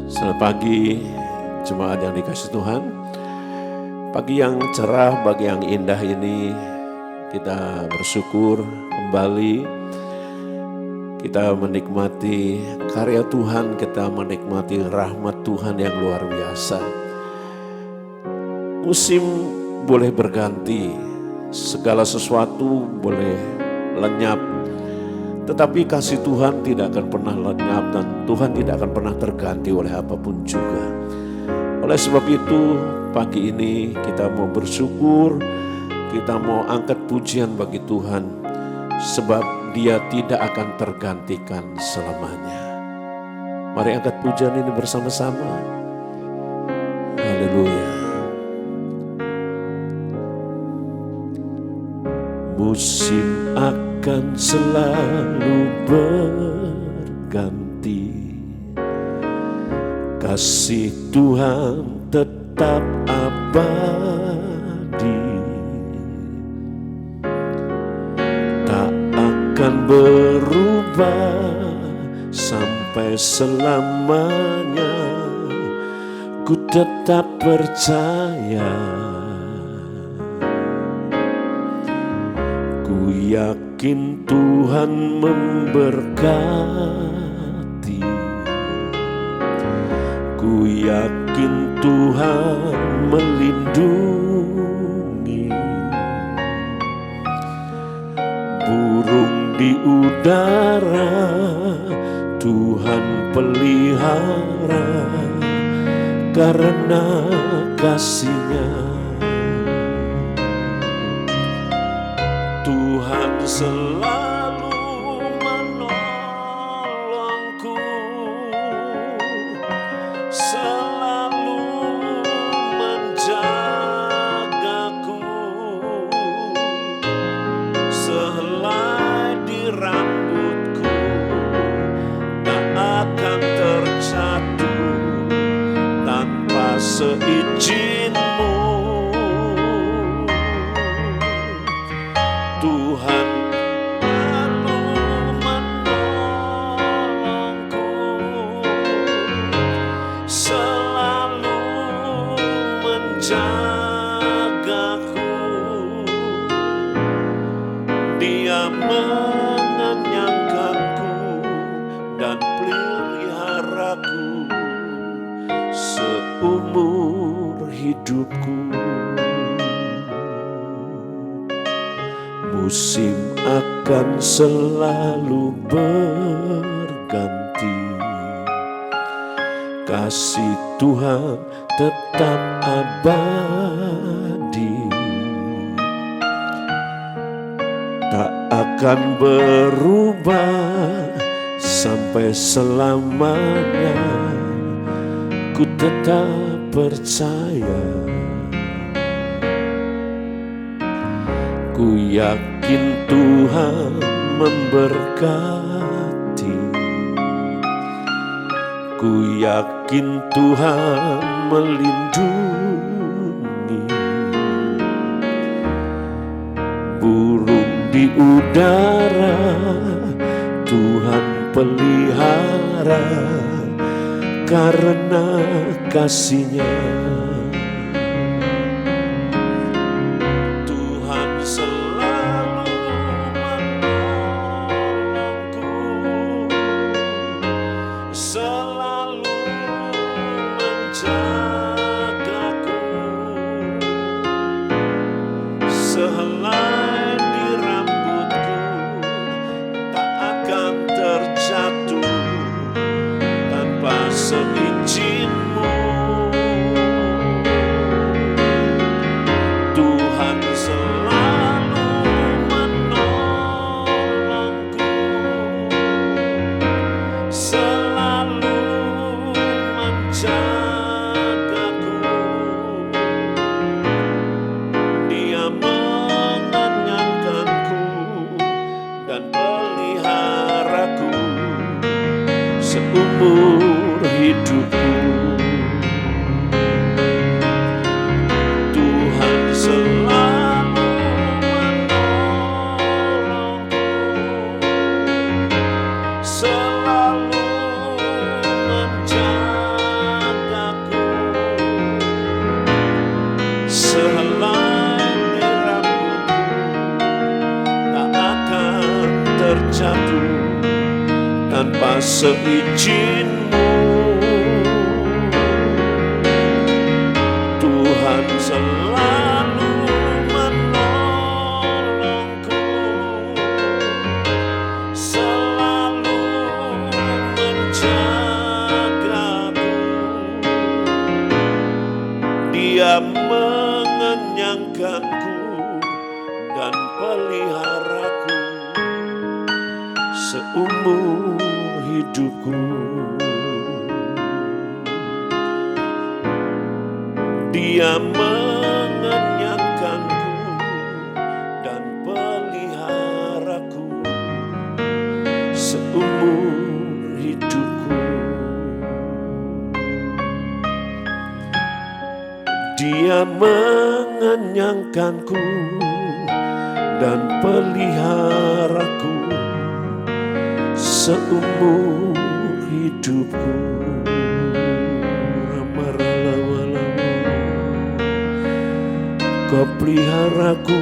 Selamat pagi, jemaat yang dikasihi Tuhan. Pagi yang cerah, pagi yang indah ini, kita bersyukur kembali. Kita menikmati karya Tuhan, kita menikmati rahmat Tuhan yang luar biasa. Musim boleh berganti, segala sesuatu boleh lenyap, tetapi kasih Tuhan tidak akan pernah lenyap dan Tuhan tidak akan pernah terganti oleh apapun juga. Oleh sebab itu pagi ini kita mau bersyukur, kita mau angkat pujian bagi Tuhan, sebab Dia tidak akan tergantikan selamanya. Mari angkat pujian ini bersama-sama. Haleluya. Musim akan selalu berganti, kasih Tuhan tetap abadi, tak akan berubah sampai selamanya. Ku tetap percaya, ku yakin Tuhan memberkati, ku yakin Tuhan melindungi. Burung di udara Tuhan pelihara karena kasih-Nya. Tuhan selalu menolongku, selalu menjagaku, sehelai di rambutku tak akan terjatuh tanpa seizin-Mu. Tuhan selalu menolongku, selalu menjagaku. Dia mengenyangkanku dan peliharaku seumur hidupku. Musim akan selalu berganti, kasih Tuhan tetap abadi, tak akan berubah sampai selamanya. Ku tetap percaya, ku yakin Tuhan memberkati, ku yakin Tuhan melindungi. Burung di udara Tuhan pelihara karena kasih-Nya. Sehelai di rambutku tak akan terjatuh tanpa seizin-Mu. Tuhan selalu menolongku, selalu menjagaku. Dia dan peliharaku seumur hidupku. Tuhan selalu menolongku, selalu menjagaku. tanpa seizin-Mu. Tuhan selalu menolongku, selalu menjagaku. Dia mengenyangkanku dan peliharaku seumur hidupku. Dia mengenyangkanku dan peliharaku seumur hidupku. Dia mengenyangkanku dan peliharaku seumur hidupku. Kau peliharaku,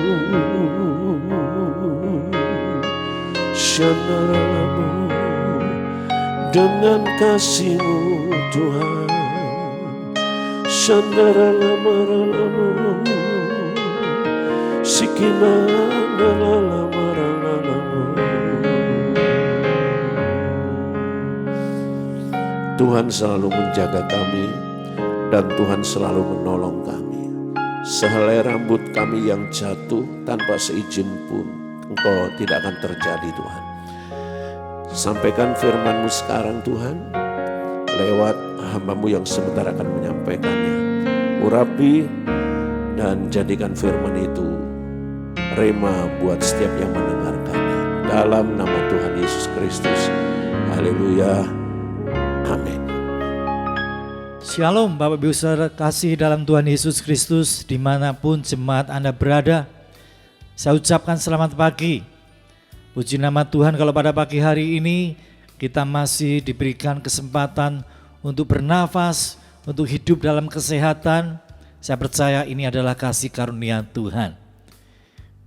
Shanaramu, dengan kasih-Mu Tuhan. Shanaralamaralamu, Sikinanalamaralamu. Tuhan selalu menjaga kami dan Tuhan selalu menolong kami. Sehelai rambut kami yang jatuh tanpa seizin pun Engkau tidak akan terjadi Tuhan. Sampaikan firman-Mu sekarang Tuhan, lewat hamba-Mu yang sebentar akan menyampaikannya. Urapi dan jadikan firman itu rema buat setiap yang mendengarkannya. Dalam nama Tuhan Yesus Kristus. Haleluya. Amin. Shalom Bapak Ibu Saudara kasih dalam Tuhan Yesus Kristus dimanapun jemaat Anda berada. Saya ucapkan selamat pagi. Puji nama Tuhan kalau pada pagi hari ini kita masih diberikan kesempatan untuk bernafas, untuk hidup dalam kesehatan. Saya percaya ini adalah kasih karunia Tuhan.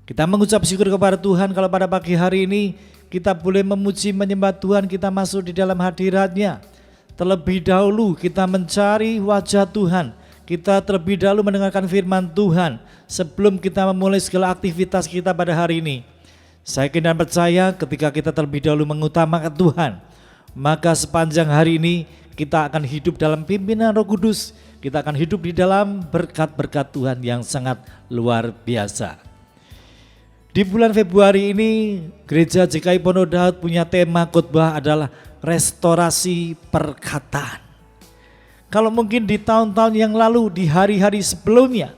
Kita mengucap syukur kepada Tuhan kalau pada pagi hari ini kita boleh memuji menyembah Tuhan, kita masuk di dalam hadirat-Nya. Terlebih dahulu kita mencari wajah Tuhan, kita terlebih dahulu mendengarkan firman Tuhan sebelum kita memulai segala aktivitas kita pada hari ini. Saya yakin dan percaya ketika kita terlebih dahulu mengutamakan Tuhan, maka sepanjang hari ini kita akan hidup dalam pimpinan Roh Kudus, kita akan hidup di dalam berkat-berkat Tuhan yang sangat luar biasa. Di bulan Februari ini Gereja GKI Pondok Daud punya tema khotbah adalah restorasi perkataan. Kalau mungkin di tahun-tahun yang lalu, di hari-hari sebelumnya,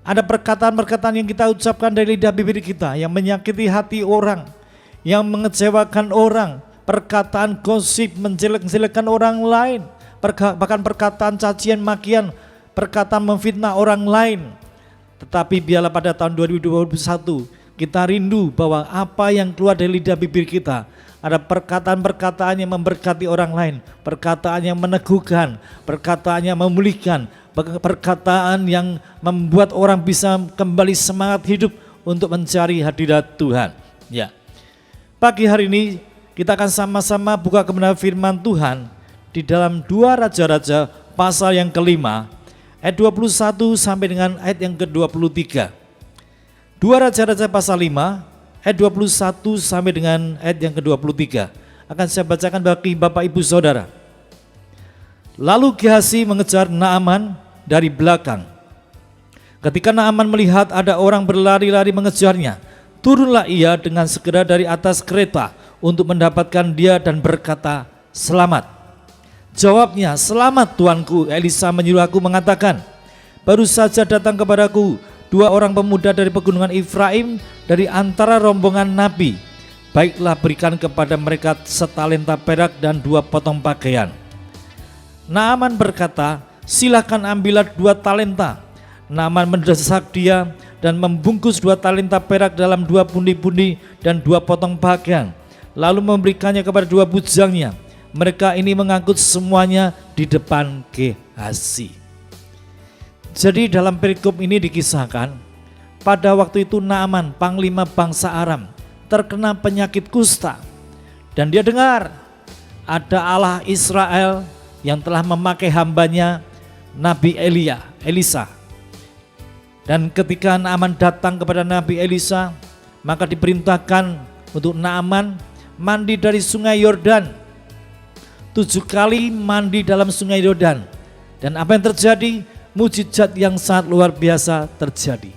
ada perkataan-perkataan yang kita ucapkan dari lidah bibir kita yang menyakiti hati orang, yang mengecewakan orang, perkataan gosip, menjelek-jelekan orang lain, bahkan perkataan cacian makian, perkataan memfitnah orang lain. Tetapi biarlah pada tahun 2021 kita rindu bahwa apa yang keluar dari lidah bibir kita ada perkataan-perkataan yang memberkati orang lain, perkataan yang meneguhkan, perkataan yang memulihkan, perkataan yang membuat orang bisa kembali semangat hidup untuk mencari hadirat Tuhan. Ya, pagi hari ini kita akan sama-sama buka kebenaran firman Tuhan di dalam 2 Raja-Raja pasal yang kelima, ayat 21 sampai dengan ayat yang ke-23. 2 Raja-Raja pasal 5, ayat 21 sampai dengan ayat yang ke-23. Akan saya bacakan bagi Bapak Ibu Saudara. Lalu Gehazi mengejar Naaman dari belakang. Ketika Naaman melihat ada orang berlari-lari mengejarnya, turunlah ia dengan segera dari atas kereta untuk mendapatkan dia dan berkata, "Selamat." Jawabnya, "Selamat tuanku." Elisa menyuruh aku mengatakan, "Baru saja datang kepadaku 2 orang pemuda dari pegunungan Efraim dari antara rombongan Nabi. Baiklah, berikan kepada mereka setalenta perak dan 2 potong pakaian." Naaman berkata, "Silakan ambillah 2 talenta." Naaman mendesak dia dan membungkus 2 talenta perak dalam 2 pundi-pundi dan 2 potong pakaian, lalu memberikannya kepada 2 bujangnya. Mereka ini mengangkut semuanya di depan Gehazi. Jadi dalam perikop ini dikisahkan pada waktu itu Naaman, panglima bangsa Aram, terkena penyakit kusta. Dan dia dengar ada Allah Israel yang telah memakai hambanya Nabi Elisa. Dan ketika Naaman datang kepada Nabi Elisa, maka diperintahkan untuk Naaman mandi dari sungai Yordan. 7 kali mandi dalam sungai Yordan. Dan apa yang terjadi? Mujizat yang sangat luar biasa terjadi.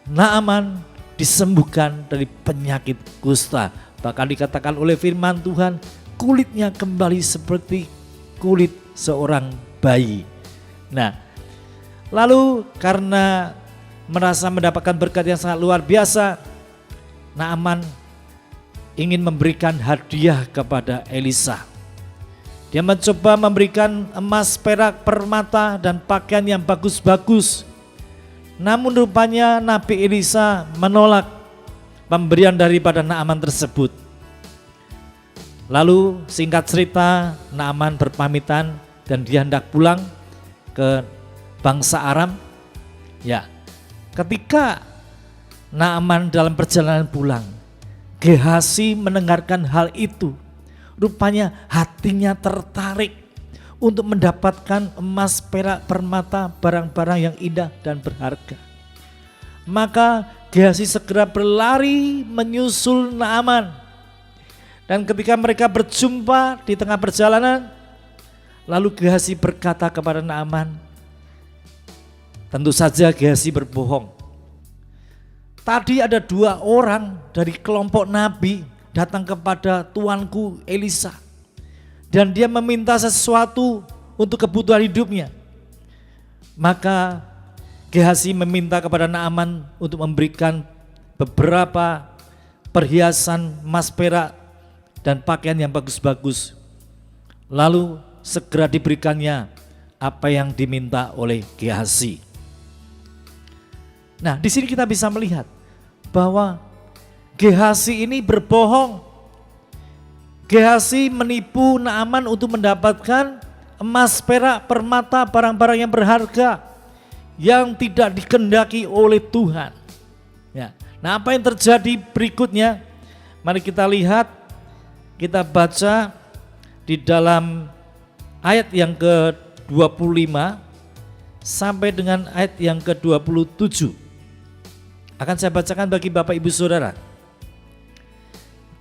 Naaman disembuhkan dari penyakit kusta. Bahkan dikatakan oleh firman Tuhan, kulitnya kembali seperti kulit seorang bayi. Nah, lalu karena merasa mendapatkan berkat yang sangat luar biasa, Naaman ingin memberikan hadiah kepada Elisa. Dia mencoba memberikan emas, perak, permata, dan pakaian yang bagus-bagus. Namun rupanya Nabi Elisa menolak pemberian daripada Naaman tersebut. Lalu singkat cerita, Naaman berpamitan dan dia hendak pulang ke bangsa Aram. Ya, ketika Naaman dalam perjalanan pulang, Gehazi mendengarkan hal itu. Rupanya hatinya tertarik untuk mendapatkan emas, perak, permata, barang-barang yang indah dan berharga. Maka Gehazi segera berlari menyusul Naaman. Dan ketika mereka berjumpa di tengah perjalanan, lalu Gehazi berkata kepada Naaman, tentu saja Gehazi berbohong. Tadi ada 2 orang dari kelompok Nabi datang kepada tuanku Elisa. Dan dia meminta sesuatu untuk kebutuhan hidupnya. Maka Gehazi meminta kepada Naaman untuk memberikan beberapa perhiasan emas, perak, dan pakaian yang bagus-bagus. Lalu segera diberikannya apa yang diminta oleh Gehazi. Nah, di sini kita bisa melihat bahwa Gehazi ini berbohong. Gehazi menipu Naaman untuk mendapatkan emas, perak, permata, barang-barang yang berharga yang tidak dikehendaki oleh Tuhan. Ya. Nah, apa yang terjadi berikutnya? Mari kita lihat, kita baca di dalam ayat yang ke-25 sampai dengan ayat yang ke-27. Akan saya bacakan bagi Bapak Ibu Saudara.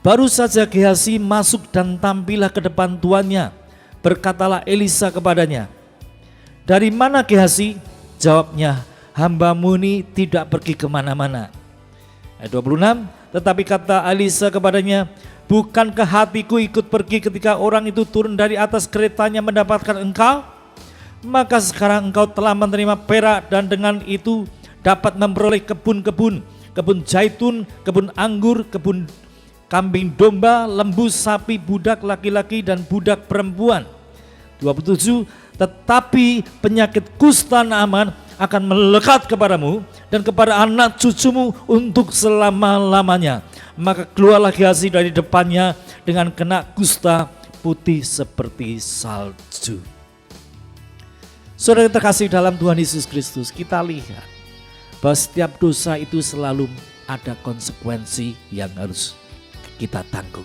Baru saja Gehazi masuk dan tampillah ke depan tuannya. Berkatalah Elisa kepadanya, dari mana Gehazi? Jawabnya, hambamu ini tidak pergi kemana-mana. Ayat 26, tetapi kata Elisa kepadanya, bukankah hatiku ikut pergi ketika orang itu turun dari atas keretanya mendapatkan engkau? Maka sekarang engkau telah menerima perak dan dengan itu dapat memperoleh kebun-kebun, kebun zaitun, kebun anggur, kebun kambing domba, lembu, sapi, budak laki-laki dan budak perempuan. 27, tetapi penyakit kusta Naaman akan melekat kepadamu dan kepada anak cucumu untuk selama-lamanya. Maka keluarlah Gehazi dari depannya dengan kena kusta putih seperti salju. Saudara terkasih dalam Tuhan Yesus Kristus, kita lihat bahwa setiap dosa itu selalu ada konsekuensi yang harus kita tanggung.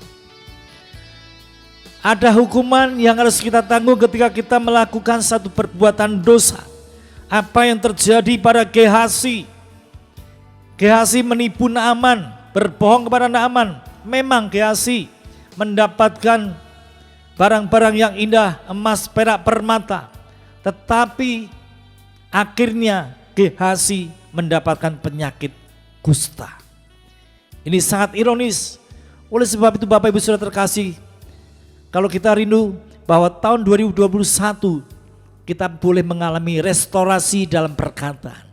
Ada hukuman yang harus kita tanggung ketika kita melakukan satu perbuatan dosa. Apa yang terjadi pada Gehazi? Gehazi menipu Naaman, berbohong kepada Naaman. Memang Gehazi mendapatkan barang-barang yang indah, emas, perak, permata. Tetapi akhirnya Gehazi mendapatkan penyakit kusta. Ini sangat ironis. Oleh sebab itu Bapak Ibu Saudara terkasih, kalau kita rindu bahwa tahun 2021 kita boleh mengalami restorasi dalam perkataan,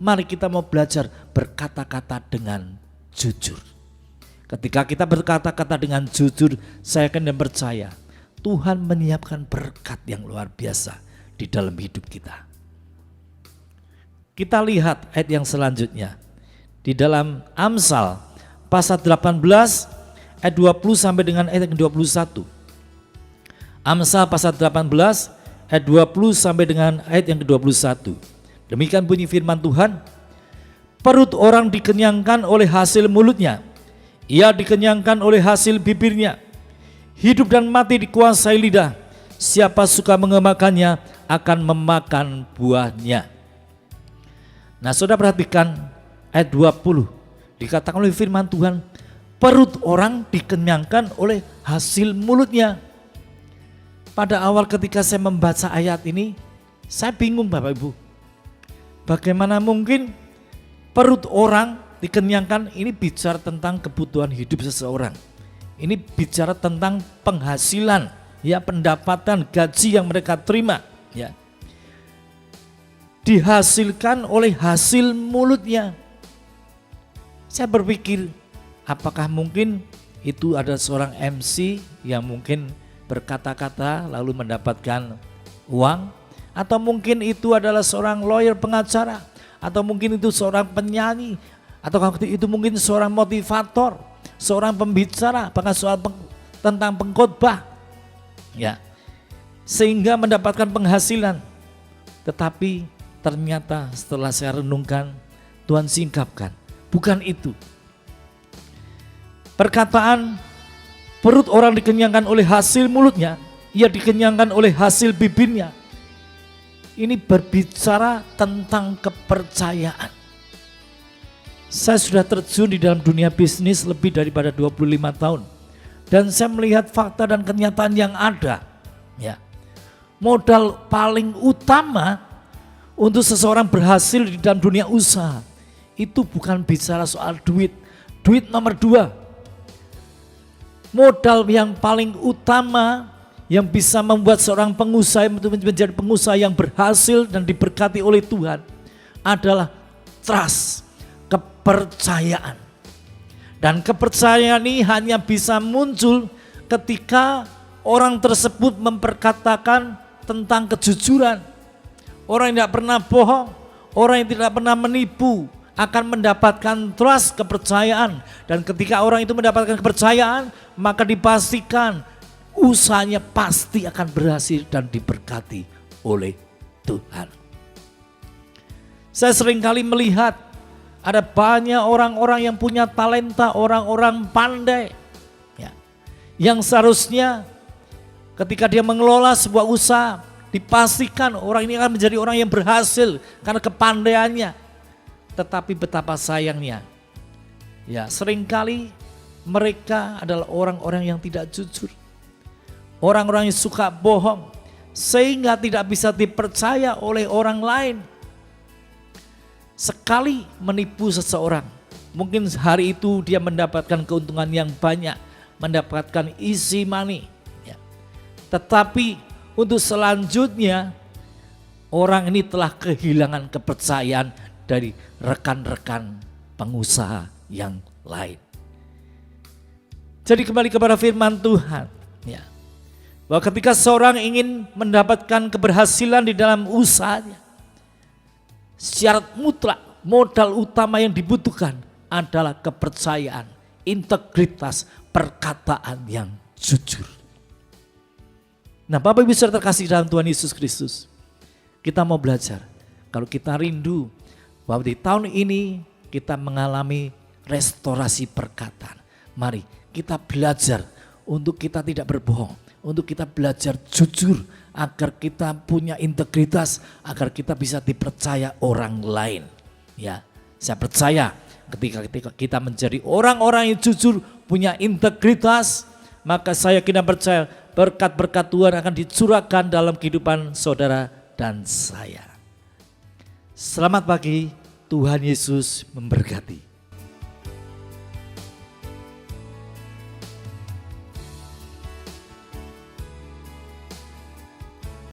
mari kita mau belajar berkata-kata dengan jujur. Ketika kita berkata-kata dengan jujur, saya akan percaya Tuhan menyiapkan berkat yang luar biasa di dalam hidup kita. Kita lihat ayat yang selanjutnya di dalam Amsal pasal 18 ayat 20 sampai dengan ayat yang 21. Amsal pasal 18 ayat 20 sampai dengan ayat yang ke-21. Demikian bunyi firman Tuhan. Perut orang dikenyangkan oleh hasil mulutnya, ia dikenyangkan oleh hasil bibirnya. Hidup dan mati dikuasai lidah. Siapa suka mengemakannya akan memakan buahnya. Nah, saudara perhatikan ayat 20. Dikatakan oleh firman Tuhan, perut orang dikenyangkan oleh hasil mulutnya. Pada awal ketika saya membaca ayat ini, saya bingung Bapak Ibu. Bagaimana mungkin perut orang dikenyangkan? Ini bicara tentang kebutuhan hidup seseorang. Ini bicara tentang penghasilan, ya, pendapatan, gaji yang mereka terima, ya. Dihasilkan oleh hasil mulutnya. Saya berpikir, apakah mungkin itu ada seorang MC yang mungkin berkata-kata lalu mendapatkan uang, atau mungkin itu adalah seorang lawyer pengacara, atau mungkin itu seorang penyanyi, atau itu mungkin seorang motivator, seorang pembicara, bahkan tentang pengkhotbah, ya, sehingga mendapatkan penghasilan. Tetapi ternyata setelah saya renungkan, Tuhan singkapkan, bukan itu. Perkataan perut orang dikenyangkan oleh hasil mulutnya, ia dikenyangkan oleh hasil bibirnya. Ini berbicara tentang kepercayaan. Saya sudah terjun di dalam dunia bisnis lebih daripada 25 tahun. Dan saya melihat fakta dan kenyataan yang ada. Ya. Modal paling utama untuk seseorang berhasil di dalam dunia usaha, itu bukan bicara soal duit. Duit nomor 2. Modal yang paling utama yang bisa membuat seorang pengusaha menjadi pengusaha yang berhasil dan diberkati oleh Tuhan adalah trust, kepercayaan. Dan kepercayaan ini hanya bisa muncul ketika orang tersebut memperkatakan tentang kejujuran. Orang yang tidak pernah bohong, orang yang tidak pernah menipu akan mendapatkan trust, kepercayaan. Dan ketika orang itu mendapatkan kepercayaan, maka dipastikan usahanya pasti akan berhasil dan diberkati oleh Tuhan. Saya seringkali melihat ada banyak orang-orang yang punya talenta, orang-orang pandai, ya, yang seharusnya ketika dia mengelola sebuah usaha, dipastikan orang ini akan menjadi orang yang berhasil karena kepandaiannya. Tetapi betapa sayangnya, ya, seringkali mereka adalah orang-orang yang tidak jujur, orang-orang yang suka bohong, sehingga tidak bisa dipercaya oleh orang lain. Sekali menipu seseorang, mungkin hari itu dia mendapatkan keuntungan yang banyak, mendapatkan easy money, ya. Tetapi untuk selanjutnya, orang ini telah kehilangan kepercayaan dari rekan-rekan pengusaha yang lain. Jadi kembali kepada firman Tuhan, ya, bahwa ketika seorang ingin mendapatkan keberhasilan di dalam usahanya, syarat mutlak, modal utama yang dibutuhkan adalah kepercayaan, integritas, perkataan yang jujur. Nah, Bapak Ibu saudara terkasih dalam Tuhan Yesus Kristus, kita mau belajar. Kalau kita rindu bahwa di tahun ini kita mengalami restorasi perkataan, mari kita belajar untuk kita tidak berbohong, untuk kita belajar jujur, agar kita punya integritas, agar kita bisa dipercaya orang lain. Ya, saya percaya ketika kita menjadi orang-orang yang jujur, punya integritas, maka saya kira percaya berkat-berkat Tuhan akan dicurahkan dalam kehidupan saudara dan saya. Selamat pagi, Tuhan Yesus memberkati.